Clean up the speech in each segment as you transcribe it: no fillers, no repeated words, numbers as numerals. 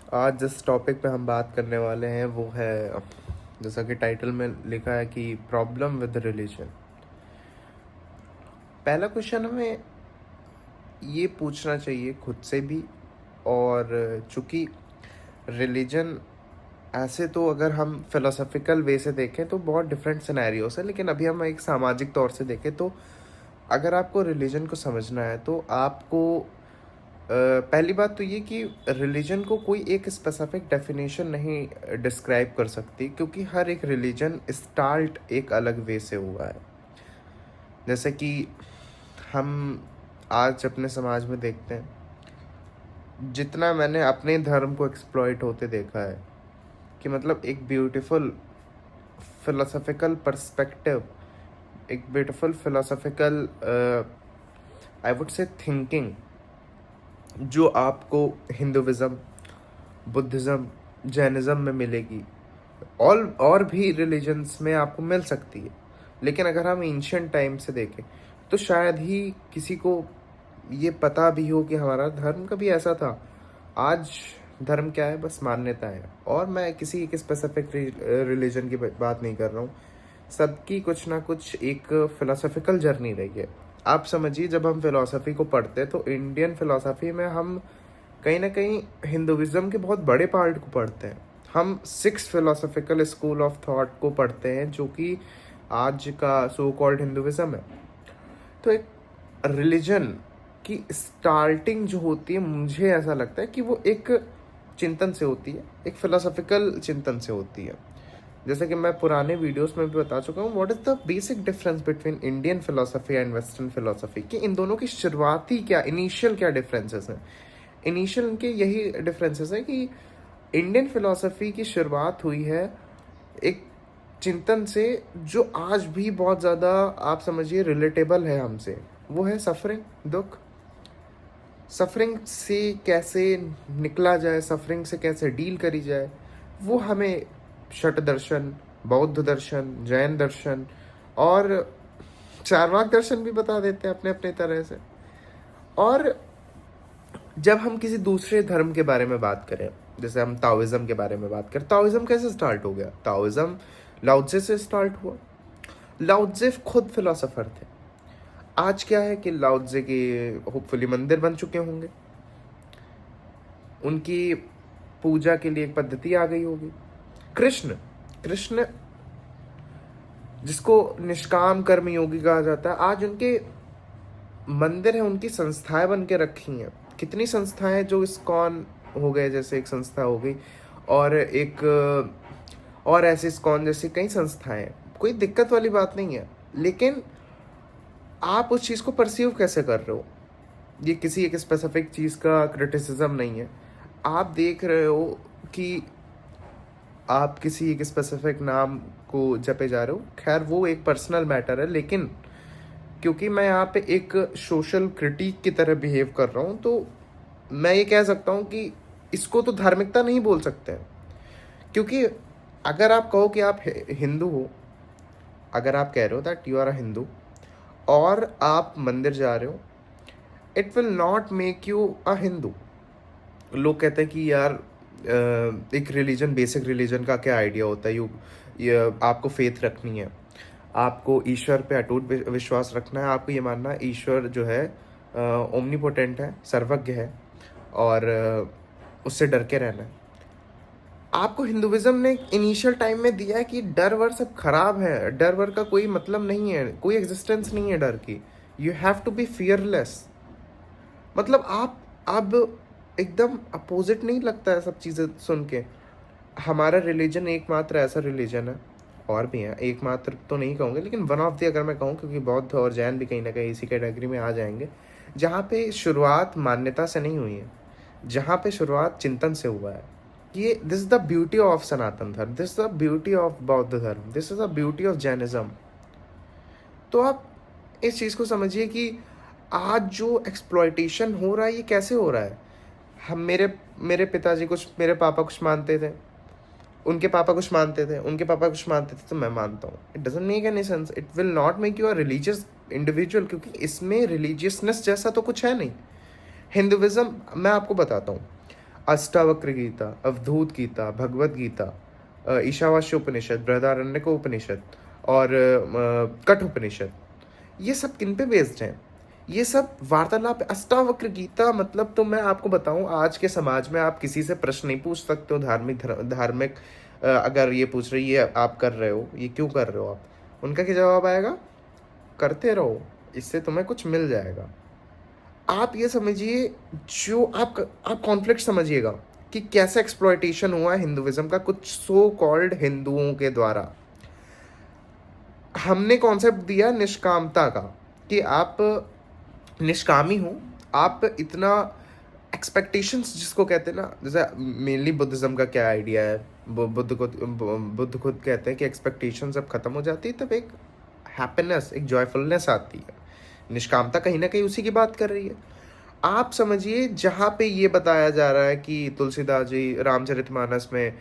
आज जिस टॉपिक पे हम बात करने वाले हैं वो है, जैसा कि टाइटल में लिखा है कि प्रॉब्लम विद रिलीजन। पहला क्वेश्चन हमें ये पूछना चाहिए खुद से भी, और चूँकि रिलीजन ऐसे तो अगर हम फिलोसफिकल वे से देखें तो बहुत डिफरेंट सिनेरियोस है, लेकिन अभी हम एक सामाजिक तौर से देखें तो अगर आपको रिलीजन को समझना है तो आपको पहली बात तो ये कि रिलीजन को कोई एक स्पेसिफिक डेफिनेशन नहीं डिस्क्राइब कर सकती, क्योंकि हर एक रिलीजन स्टार्ट एक अलग वे से हुआ है। जैसे कि हम आज अपने समाज में देखते हैं, जितना मैंने अपने धर्म को एक्सप्लॉइट होते देखा है कि मतलब एक ब्यूटीफुल फिलोसफिकल पर्सपेक्टिव, एक beautiful philosophical I would say thinking जो आपको हिंदुइज्म, बुद्धिज़्म, जैनिज़्म में मिलेगी, और भी रिलीजन्स में आपको मिल सकती है। लेकिन अगर हम एंशियंट टाइम से देखें तो शायद ही किसी को ये पता भी हो कि हमारा धर्म कभी ऐसा था। आज धर्म क्या है? बस मान्यता है। और मैं किसी एक स्पेसिफिक रिलीजन की बात नहीं कर रहा हूँ, सबकी कुछ ना कुछ एक फिलोसफिकल जर्नी रही है। आप समझिए, जब हम फिलोसफी को पढ़ते हैं तो इंडियन फिलोसफी में हम कहीं ना कहीं हिंदुइज्म के बहुत बड़े पार्ट को पढ़ते हैं। हम 6 फिलोसफिकल स्कूल ऑफ थॉट को पढ़ते हैं, जो कि आज का सो कॉल्ड हिंदुइज्म है। तो एक रिलीजन की स्टार्टिंग जो होती है, मुझे ऐसा लगता है कि वो एक चिंतन से होती है, एक फिलोसफिकल चिंतन से होती है। जैसे कि मैं पुराने वीडियोस में भी बता चुका हूँ, what is the basic difference between Indian philosophy and western philosophy, कि इन दोनों की शुरुआती क्या, इनिशियल क्या डिफरेंसेस हैं। इनिशियल इनके यही डिफरेंसेस है कि इंडियन फिलोसफी की शुरुआत हुई है एक चिंतन से जो आज भी बहुत ज़्यादा, आप समझिए, रिलेटेबल है हमसे। वो है सफरिंग, दुख। सफरिंग से कैसे निकला जाए, सफरिंग से कैसे डील करी जाए, वो हमें शट दर्शन, बौद्ध दर्शन, जैन दर्शन और चारवाक दर्शन भी बता देते हैं अपने अपने तरह से। और जब हम किसी दूसरे धर्म के बारे में बात करें, जैसे हम ताओइज्म के बारे में बात करें, ताओइज्म कैसे स्टार्ट हो गया? ताओइज्म लाओत्से से स्टार्ट हुआ। लाओत्से खुद फिलोसोफर थे। आज क्या है कि लाओत्से के होपफुली मंदिर बन चुके होंगे, उनकी पूजा के लिए एक पद्धति आ गई होगी। कृष्ण कृष्ण जिसको निष्काम कर्म योगी कहा जाता है, आज उनके मंदिर हैं, उनकी संस्थाएं बन के रखी हैं। कितनी संस्थाएं जो इस्कॉन हो गए जैसे एक संस्था हो गई, और एक और ऐसे इस्कॉन जैसी कई संस्थाएं हैं। कोई दिक्कत वाली बात नहीं है, लेकिन आप उस चीज़ को परसीव कैसे कर रहे हो, ये किसी एक स्पेसिफिक चीज़ का क्रिटिसिज्म नहीं है। आप देख रहे हो कि आप किसी एक स्पेसिफिक नाम को जपे जा रहे हो, खैर वो एक पर्सनल मैटर है, लेकिन क्योंकि मैं यहाँ पे एक सोशल क्रिटिक की तरह बिहेव कर रहा हूँ, तो मैं ये कह सकता हूँ कि इसको तो धार्मिकता नहीं बोल सकते हैं। क्योंकि अगर आप कहो कि आप हिंदू हो, अगर आप कह रहे हो that you are a Hindu और आप मंदिर जा रहे हो, it will not make you a Hindu. लोग कहते हैं कि यार एक रिलीजन, बेसिक रिलीजन का क्या आइडिया होता है? ये आपको फेथ रखनी है, आपको ईश्वर पे अटूट विश्वास रखना है, आपको ये मानना है ईश्वर जो है ओमनीपोटेंट है, सर्वज्ञ है, और उससे डर के रहना है। आपको हिंदुइज्म ने इनिशियल टाइम में दिया है कि डर वर सब खराब है, डर वर का कोई मतलब नहीं है, कोई एग्जिस्टेंस नहीं है डर की। You have to be fearless. मतलब आप अब एकदम अपोजिट नहीं लगता है सब चीज़ें सुन के? हमारा रिलीजन एकमात्र ऐसा रिलीजन है, और भी हैं, एकमात्र तो नहीं कहूँगे लेकिन वन ऑफ द अगर मैं कहूँ, क्योंकि बौद्ध और जैन भी कहीं ना कहीं इसी कैटेगरी में आ जाएंगे, जहाँ पे शुरुआत मान्यता से नहीं हुई है, जहाँ पे शुरुआत चिंतन से हुआ है। ये this is the beauty of Sanatan Dharma, this is the beauty of Bauddh Dharma, this is the beauty of Jainism. तो आप इस चीज़ को समझिए कि आज जो एक्सप्लॉयटेशन हो रहा है, ये कैसे हो रहा है? हम मेरे मेरे पिताजी कुछ, मेरे पापा कुछ मानते थे, उनके पापा कुछ मानते थे, उनके पापा कुछ मानते थे, तो मैं मानता हूँ। It doesn't make any sense, it will not make you a religious individual, क्योंकि इसमें रिलीजियसनेस जैसा तो कुछ है नहीं। हिंदुइज्म, मैं आपको बताता हूँ, अष्टावक्र गीता, अवधूत गीता, भगवत गीता, ईशावास्य उपनिषद, बृहदारण्यक उपनिषद और कठ उपनिषद, ये सब किन पे बेस्ड हैं? ये सब वार्तालाप। अष्टावक्र गीता मतलब, तो मैं आपको बताऊं, आज के समाज में आप किसी से प्रश्न नहीं पूछ सकते हो धार्मिक धार्मिक अगर ये पूछ रही है आप कर रहे हो, ये क्यों कर रहे हो आप, उनका क्या जवाब आएगा? करते रहो, इससे तुम्हें कुछ मिल जाएगा। आप ये समझिए, जो आप कॉन्फ्लिक्ट समझिएगा कि कैसे एक्सप्लॉयटेशन हुआ है हिंदुइज्म का कुछ सो कॉल्ड हिंदुओं के द्वारा। हमने कॉन्सेप्ट दिया निष्कामता का, कि आप निष्कामी हो, आप इतना एक्सपेक्टेशंस जिसको कहते हैं ना, जैसे मेनली बुद्धिज्म का क्या आइडिया है, बुद्ध खुद कहते हैं कि एक्सपेक्टेशंस जब खत्म हो जाती है तब एक हैप्पीनेस, एक जॉयफुलनेस आती है। निष्कामता कहीं ना कहीं उसी की बात कर रही है। आप समझिए, जहाँ पे ये बताया जा रहा है कि तुलसीदास जी रामचरितमानस में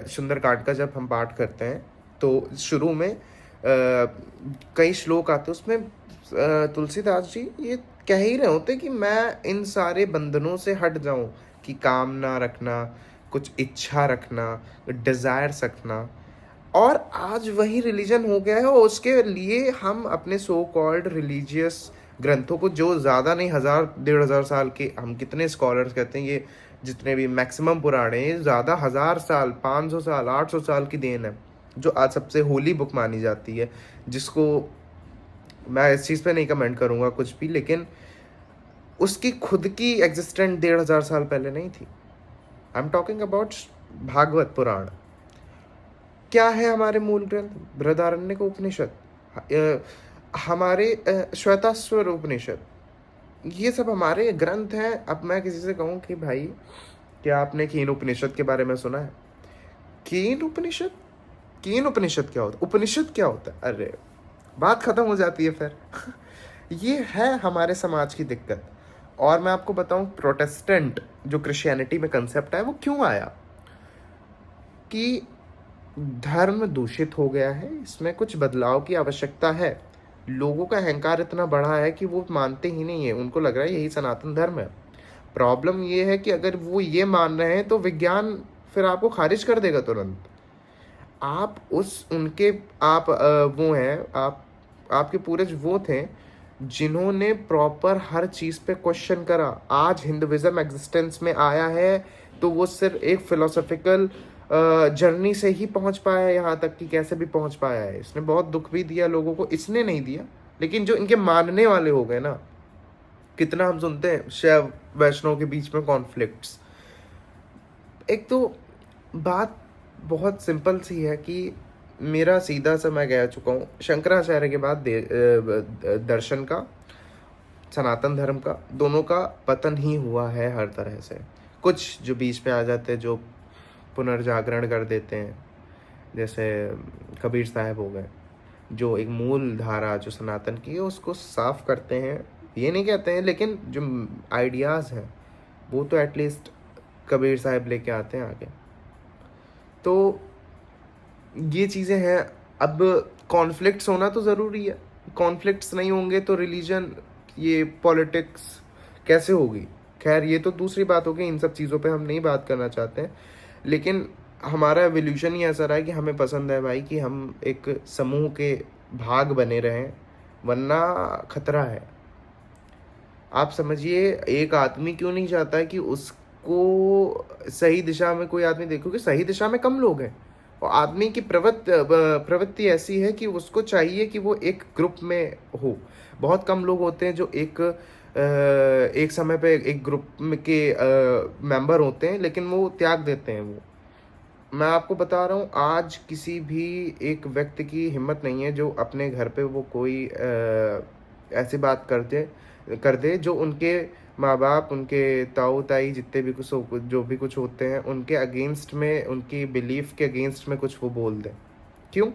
सुंदरकांड का जब हम पाठ करते हैं तो शुरू में कई श्लोक आते हैं, उसमें तुलसीदास जी ये कह ही रहे होते कि मैं इन सारे बंधनों से हट जाऊं, कि कामना रखना, कुछ इच्छा रखना, डिजायर्स रखना। और आज वही रिलीजन हो गया है, और उसके लिए हम अपने सो कॉल्ड रिलीजियस ग्रंथों को, जो ज़्यादा नहीं 1000-1500 साल के, हम कितने स्कॉलर्स कहते हैं ये जितने भी मैक्सिमम पुराने, ये ज़्यादा 1000 साल, 500 साल, 800 साल की देन है, जो आज सबसे होली बुक मानी जाती है, जिसको मैं इस चीज़ पे नहीं कमेंट करूँगा कुछ भी, लेकिन उसकी खुद की एग्जिस्टेंट 1500 साल पहले नहीं थी। I am talking about Bhagwat Puran. क्या है हमारे मूल ग्रंथ? बृहदारण्यक उपनिषद, हमारे श्वेताश्वर उपनिषद, ये सब हमारे ग्रंथ हैं। अब मैं किसी से कहूँ कि भाई क्या आपने कीन उपनिषद के बारे में सुना है? कीन उपनिषद, कीन उपनिषद क्या होता है, उपनिषद क्या होता है? अरे बात खत्म हो जाती है फिर। ये है हमारे समाज की दिक्कत। और मैं आपको बताऊं, प्रोटेस्टेंट जो क्रिश्चियनिटी में कंसेप्ट है वो क्यों आया, कि धर्म दूषित हो गया है, इसमें कुछ बदलाव की आवश्यकता है। लोगों का अहंकार इतना बढ़ा है कि वो मानते ही नहीं है, उनको लग रहा है यही सनातन धर्म है। प्रॉब्लम ये है कि अगर वो ये मान रहे हैं तो विज्ञान फिर आपको खारिज कर देगा तुरंत। आप उस उनके आप वो हैं, आपके पूर्वज वो थे जिन्होंने प्रॉपर हर चीज़ पे क्वेश्चन करा। आज हिंदुइज्म एग्जिस्टेंस में आया है तो वो सिर्फ एक फिलोसॉफिकल जर्नी से ही पहुंच पाया है यहाँ तक कि कैसे भी पहुंच पाया है। इसने बहुत दुख भी दिया लोगों को, इसने नहीं दिया, लेकिन जो इनके मानने वाले हो गए ना, कितना हम सुनते हैं शैव वैष्णव के बीच में कॉन्फ्लिक्ट्स। एक तो बात बहुत सिंपल सी है कि मेरा सीधा सा मैं कह चुका हूँ, शंकराचार्य के बाद दर्शन का, सनातन धर्म का, दोनों का पतन ही हुआ है हर तरह से। कुछ जो बीच में आ जाते हैं, जो पुनर्जागरण कर देते हैं, जैसे कबीर साहब हो गए, जो एक मूल धारा जो सनातन की है उसको साफ करते हैं, ये नहीं कहते हैं, लेकिन जो आइडियाज़ हैं वो तो एटलीस्ट कबीर साहब लेके आते हैं आगे। तो ये चीज़ें हैं। अब कॉन्फ्लिक्ट्स होना तो ज़रूरी है, कॉन्फ्लिक्ट्स नहीं होंगे तो रिलीजन, ये पॉलिटिक्स कैसे होगी? खैर ये तो दूसरी बात होगी, इन सब चीज़ों पे हम नहीं बात करना चाहते हैं, लेकिन हमारा एवोल्यूशन ही ऐसा रहा है कि हमें पसंद है भाई कि हम एक समूह के भाग बने रहें, वरना खतरा है। आप समझिए, एक आदमी क्यों नहीं चाहता है कि उसको सही दिशा में कोई आदमी देखो, कि सही दिशा में कम लोग हैं, और आदमी की प्रवृत्ति ऐसी है कि उसको चाहिए कि वो एक ग्रुप में हो। बहुत कम लोग होते हैं जो एक समय पे एक ग्रुप के मेंबर होते हैं, लेकिन वो त्याग देते हैं। वो मैं आपको बता रहा हूँ, आज किसी भी एक व्यक्ति की हिम्मत नहीं है जो अपने घर पे वो कोई ऐसी बात कर दे जो उनके माँ बाप, उनके ताऊ ताई, जितने भी जो भी कुछ होते हैं, उनके अगेंस्ट में, उनकी बिलीफ के अगेंस्ट में कुछ वो बोल दें। क्यों?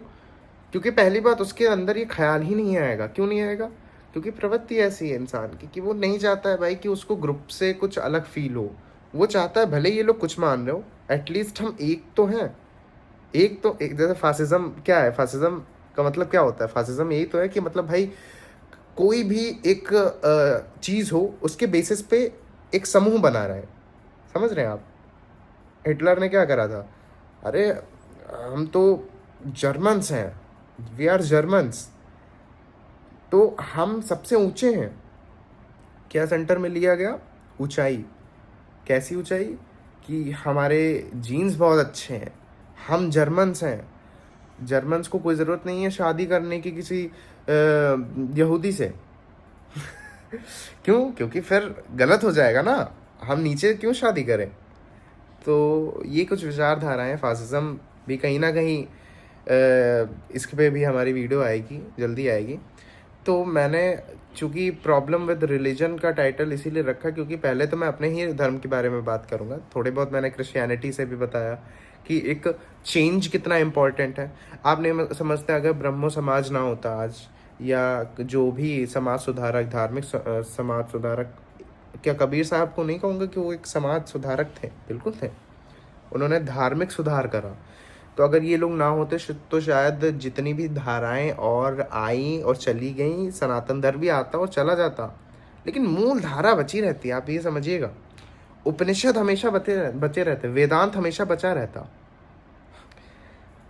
क्योंकि पहली बात, उसके अंदर ये ख्याल ही नहीं आएगा। क्यों नहीं आएगा? क्योंकि प्रवृत्ति ऐसी है इंसान की कि वो नहीं चाहता है भाई कि उसको ग्रुप से कुछ अलग फील हो। वो चाहता है भले ये लोग कुछ मान रहे हो, एटलीस्ट हम एक तो हैं। एक जैसे फासिज्म क्या है? फासिज्म का मतलब क्या होता है? फासिज्म यही तो है कि मतलब भाई कोई भी एक चीज़ हो, उसके बेसिस पे एक समूह बना रहा है। समझ रहे हैं आप? हिटलर ने क्या करा था? अरे हम तो जर्मन्स हैं, वी आर जर्मन्स, तो हम सबसे ऊंचे हैं। क्या सेंटर में लिया गया? ऊंचाई। कैसी ऊंचाई? कि हमारे जीन्स बहुत अच्छे हैं, हम जर्मन्स हैं। जर्मन्स को कोई ज़रूरत नहीं है शादी करने की किसी यहूदी से। क्यों? क्योंकि फिर गलत हो जाएगा ना, हम नीचे क्यों शादी करें? तो ये कुछ विचारधाराएं, फासिज्म भी कहीं ना कहीं इस पे भी हमारी वीडियो आएगी, जल्दी आएगी। तो मैंने चूँकि प्रॉब्लम विद रिलीजन का टाइटल इसीलिए रखा क्योंकि पहले तो मैं अपने ही धर्म के बारे में बात करूँगा, थोड़े बहुत मैंने क्रिश्चियनिटी से भी बताया कि एक चेंज कितना इम्पोर्टेंट है। आप नहीं समझते, अगर ब्रह्मो समाज ना होता आज, या जो भी समाज सुधारक, धार्मिक समाज सुधारक, क्या कबीर साहब को नहीं कहूँगा कि वो एक समाज सुधारक थे? बिल्कुल थे, उन्होंने धार्मिक सुधार करा। तो अगर ये लोग ना होते तो शायद जितनी भी धाराएं और आई और चली गई, सनातन धर्म भी आता और चला जाता, लेकिन मूल धारा बची रहती। आप ये समझिएगा, उपनिषद हमेशा बचे रहते, वेदांत हमेशा बचा रहता।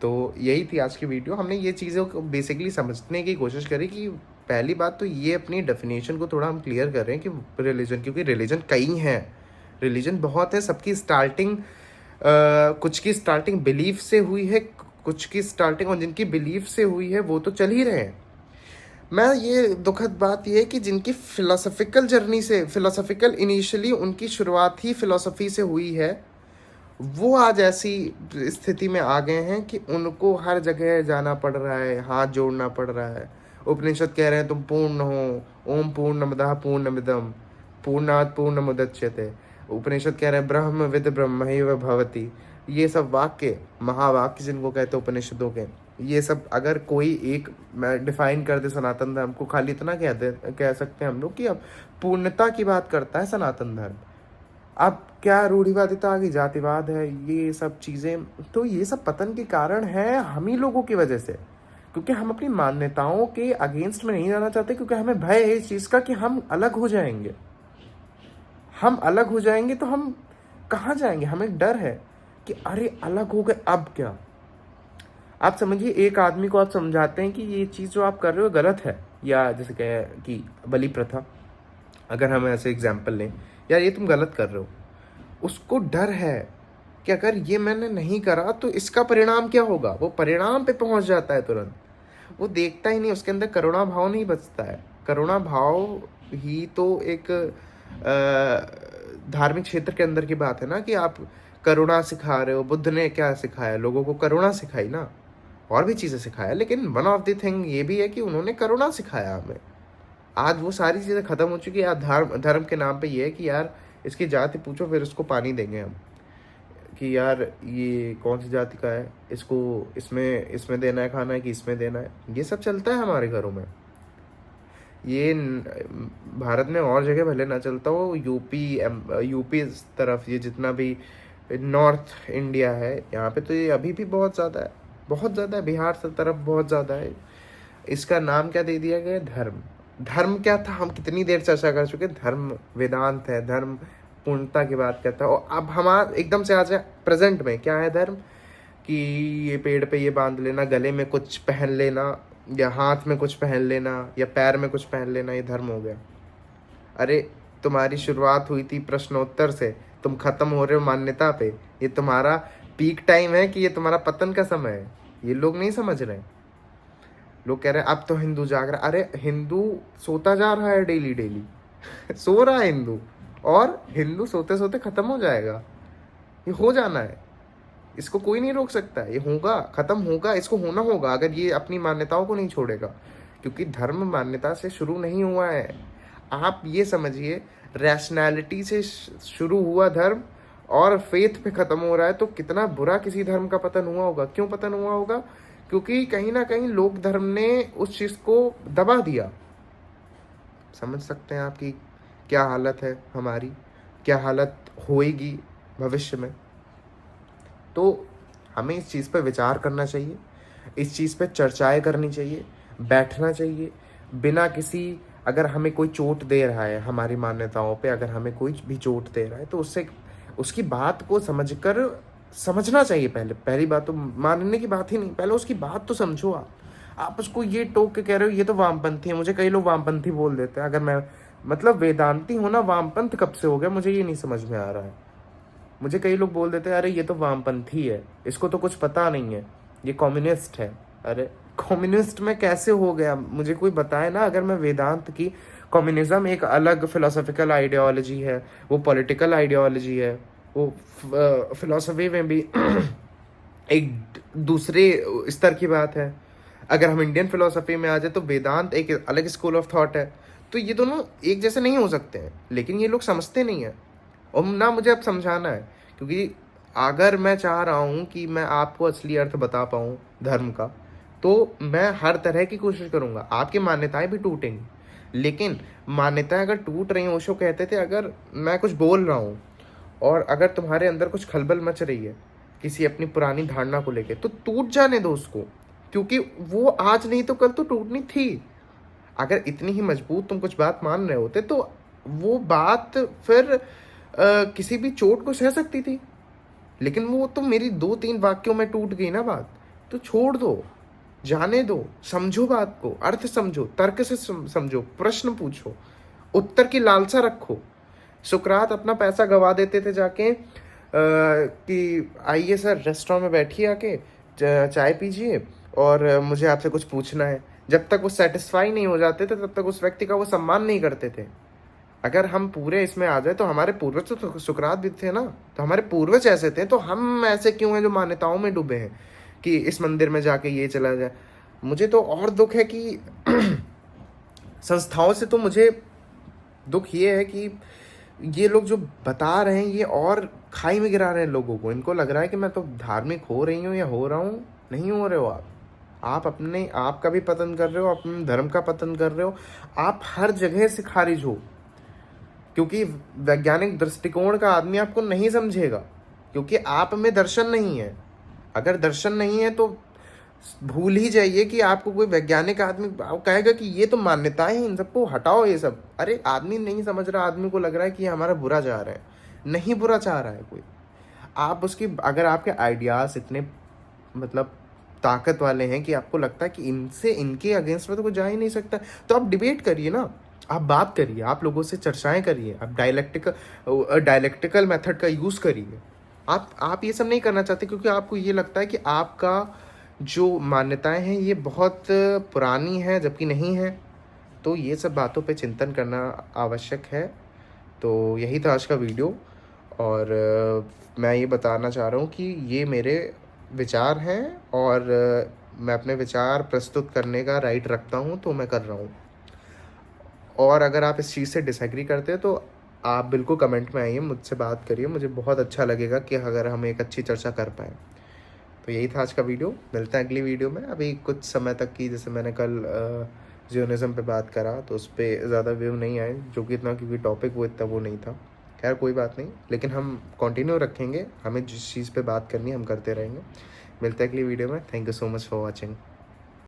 तो यही थी आज की वीडियो। हमने ये चीज़ों को बेसिकली समझने की कोशिश करी कि पहली बात तो ये अपनी डेफिनेशन को थोड़ा हम क्लियर कर रहे हैं कि रिलीजन, क्योंकि रिलीजन कई हैं, रिलीजन बहुत है, सबकी स्टार्टिंग कुछ की स्टार्टिंग बिलीफ से हुई है, कुछ की स्टार्टिंग, और जिनकी बिलीफ से हुई है वो तो चल ही रहे हैं। मैं ये दुखद बात ये है कि जिनकी फिलोसफिकल जर्नी से, फिलोसफिकल इनिशियली उनकी शुरुआत ही फिलोसफी से हुई है, वो आज ऐसी स्थिति में आ गए हैं कि उनको हर जगह जाना पड़ रहा है, हाथ जोड़ना पड़ रहा है। उपनिषद कह रहे हैं तुम पूर्ण हो, ओम पूर्णमदः पूर्णमिदं पूर्णात् पूर्णमुदच्यते। उपनिषद कह रहे हैं ब्रह्मविद ब्रह्मैव भवति। ये सब वाक्य, महावाक्य जिनको कहते हैं उपनिषदों के, ये सब अगर कोई एक डिफाइन कर दे सनातन धर्म को, खाली इतना कह सकते हैं हम लोग कि अब पूर्णता की बात करता है सनातन धर्म। अब क्या रूढ़िवादिता आ गई, जातिवाद है, ये सब चीज़ें, तो ये सब पतन के कारण है हम ही लोगों की वजह से, क्योंकि हम अपनी मान्यताओं के अगेंस्ट में नहीं जाना चाहते, क्योंकि हमें भय है इस चीज़ का कि हम अलग हो जाएंगे। हम अलग हो जाएंगे तो हम कहाँ जाएंगे? हमें डर है कि अरे अलग हो गए अब क्या। आप समझिए, एक आदमी को आप समझाते हैं कि ये चीज़ जो आप कर रहे हो गलत है, या जैसे कहें कि बलि प्रथा, अगर हम ऐसे एग्जाम्पल लें, यार ये तुम गलत कर रहे हो, उसको डर है कि अगर ये मैंने नहीं करा तो इसका परिणाम क्या होगा। वो परिणाम पे पहुंच जाता है तुरंत, वो देखता ही नहीं, उसके अंदर करुणा भाव नहीं बचता है। करुणा भाव ही तो एक धार्मिक क्षेत्र के अंदर की बात है ना, कि आप करुणा सिखा रहे हो। बुद्ध ने क्या सिखाया? लोगों को करुणा सिखाई ना, और भी चीज़ें सिखाया, लेकिन वन ऑफ द थिंग ये भी है कि उन्होंने करुणा सिखाया हमें। आज वो सारी चीज़ें ख़त्म हो चुकी है। आज धर्म के नाम पे ये है कि यार इसकी जाति पूछो फिर उसको पानी देंगे हम, कि यार ये कौन सी जाति का है, इसको इसमें देना है खाना है कि इसमें देना है। ये सब चलता है हमारे घरों में। ये भारत में और जगह भले ना चलता हो, यूपी तरफ, ये जितना भी नॉर्थ इंडिया है यहाँ पे, तो ये अभी भी बहुत ज़्यादा है, बहुत ज़्यादा है। बिहार तरफ बहुत ज़्यादा है। इसका नाम क्या दे दिया गया? धर्म। धर्म क्या था? हम कितनी देर चर्चा कर चुके। धर्म वेदांत है, धर्म पूर्णता की बात करता है। और अब हमारा एकदम से आ जाए प्रेजेंट में, क्या है धर्म? कि ये पेड़ पे ये बांध लेना, गले में कुछ पहन लेना, या हाथ में कुछ पहन लेना, या पैर में कुछ पहन लेना, ये धर्म हो गया। अरे तुम्हारी शुरुआत हुई थी प्रश्नोत्तर से, तुम खत्म हो रहे हो मान्यता पे। ये तुम्हारा पीक टाइम है कि ये तुम्हारा पतन का समय है? ये लोग नहीं समझ रहे। लोग कह रहे हैं अब तो हिंदू जाग रहा। अरे हिंदू सोता जा रहा है डेली डेली सो रहा है हिंदू, और हिंदू सोते सोते खत्म हो जाएगा। ये हो जाना है, इसको कोई नहीं रोक सकता। ये होगा, खत्म होगा, इसको होना होगा अगर ये अपनी मान्यताओं को नहीं छोड़ेगा, क्योंकि धर्म मान्यता से शुरू नहीं हुआ है। आप ये समझिए, रैशनैलिटी से शुरू हुआ धर्म और फेथ पे खत्म हो रहा है, तो कितना बुरा किसी धर्म का पतन हुआ होगा। क्यों पतन हुआ होगा? क्योंकि कहीं ना कहीं लोक धर्म ने उस चीज़ को दबा दिया। समझ सकते हैं आपकी क्या हालत है, हमारी क्या हालत होएगी भविष्य में। तो हमें इस चीज़ पर विचार करना चाहिए, इस चीज़ पर चर्चाएं करनी चाहिए, बैठना चाहिए बिना किसी, अगर हमें कोई चोट दे रहा है हमारी मान्यताओं पे, अगर हमें कोई भी चोट दे रहा है, तो उससे उसकी बात को समझकर समझना चाहिए। पहली बात तो मानने की बात ही नहीं, पहले उसकी बात तो समझो। आप उसको ये टोक के कह रहे हो ये तो वामपंथी है। मुझे कई लोग वामपंथी बोल देते हैं। अगर मैं मतलब वेदांती हूँ ना, वामपंथ कब से हो गया मुझे ये नहीं समझ में आ रहा है। मुझे कई लोग बोल देते हैं अरे ये तो वामपंथी है, इसको तो कुछ पता नहीं है, ये कम्युनिस्ट है। अरे कम्युनिस्ट में कैसे हो गया, मुझे कोई बताए ना। अगर मैं वेदांत की, कम्युनिज्म एक अलग फिलोसॉफिकल आइडियोलॉजी है, वो पॉलिटिकल आइडियोलॉजी है, वो फिलोसफी में भी एक दूसरे स्तर की बात है। अगर हम इंडियन फिलोसफी में आ जाए तो वेदांत एक अलग स्कूल ऑफ थॉट है। तो ये दोनों एक जैसे नहीं हो सकते हैं, लेकिन ये लोग समझते नहीं है और ना मुझे अब समझाना है। क्योंकि अगर मैं चाह रहा हूँ कि मैं आपको असली अर्थ बता पाऊँ धर्म का, तो मैं हर तरह की कोशिश करूँगा। आपकी मान्यताएं भी टूटेंगी, लेकिन मान्यताएं अगर टूट रही हैं, ओशो कहते थे अगर मैं कुछ बोल रहा हूँ और अगर तुम्हारे अंदर कुछ खलबल मच रही है किसी अपनी पुरानी धारणा को लेके, तो टूट जाने दो उसको, क्योंकि वो आज नहीं तो कल तो टूटनी थी। अगर इतनी ही मजबूत तुम कुछ बात मान रहे होते तो वो बात फिर किसी भी चोट को सह सकती थी। लेकिन वो तो मेरी 2-3 वाक्यों में टूट गई ना बात, तो छोड़ दो, जाने दो, समझो बात को, अर्थ समझो, तर्क से समझो, प्रश्न पूछो, उत्तर की लालसा रखो। सुकरात अपना पैसा गवा देते थे जाके कि आइए सर रेस्टोरेंट में बैठिए आके, चाय पीजिए और मुझे आपसे कुछ पूछना है। जब तक वो सेटिस्फाई नहीं हो जाते थे तब तक उस व्यक्ति का वो सम्मान नहीं करते थे। अगर हम पूरे इसमें आ जाए तो हमारे पूर्वज तो सुकरात भी थे ना, तो हमारे पूर्वज ऐसे थे, तो हम ऐसे क्यों हैं जो मान्यताओं में डूबे हैं कि इस मंदिर में जाके ये चला जाए। मुझे तो और दुख है कि संस्थाओं से तो मुझे दुख ये है कि ये लोग जो बता रहे हैं ये और खाई में गिरा रहे हैं लोगों को। इनको लग रहा है कि मैं तो धार्मिक हो रही हूँ या हो रहा हूँ। नहीं हो रहे हो आप अपने आप का भी पतन कर रहे हो, अपने धर्म का पतन कर रहे हो। आप हर जगह से खारिज हो, क्योंकि वैज्ञानिक दृष्टिकोण का आदमी आपको नहीं समझेगा, क्योंकि आप में दर्शन नहीं है। अगर दर्शन नहीं है तो भूल ही जाइए कि आपको कोई वैज्ञानिक आदमी कहेगा कि ये तो मान्यताएं हैं, इन सबको हटाओ ये सब। अरे आदमी नहीं समझ रहा, आदमी को लग रहा है कि हमारा बुरा चाह रहा है। नहीं बुरा चाह रहा है कोई। आप उसकी, अगर आपके आइडियाज इतने मतलब ताकत वाले हैं कि आपको लगता है कि इनसे इनके अगेंस्ट में तो कुछ जा ही नहीं सकता, तो आप डिबेट करिए ना, आप बात करिए, आप लोगों से चर्चाएं करिए, आप डायलेक्टिकल मेथड का यूज़ करिए। आप ये सब नहीं करना चाहते क्योंकि आपको ये लगता है कि आपका जो मान्यताएं हैं ये बहुत पुरानी हैं, जबकि नहीं है। तो ये सब बातों पे चिंतन करना आवश्यक है। तो यही था आज का वीडियो, और मैं ये बताना चाह रहा हूँ कि ये मेरे विचार हैं और मैं अपने विचार प्रस्तुत करने का राइट रखता हूँ, तो मैं कर रहा हूँ। और अगर आप इस चीज़ से डिसएग्री करते हैं तो आप बिल्कुल कमेंट में आइए, मुझसे बात करिए। मुझे बहुत अच्छा लगेगा कि अगर हम एक अच्छी चर्चा कर पाएँ। तो यही था आज का वीडियो, मिलते हैं अगली वीडियो में। अभी कुछ समय तक की, जैसे मैंने कल जियोनिज़्म पे बात करा तो उस पर ज़्यादा व्यू नहीं आए, जो कि इतना, क्योंकि टॉपिक वो इतना वो नहीं था। खैर कोई बात नहीं, लेकिन हम कंटिन्यू रखेंगे। हमें जिस चीज़ पे बात करनी है हम करते रहेंगे। मिलते हैं अगली वीडियो में। Thank you so much for watching.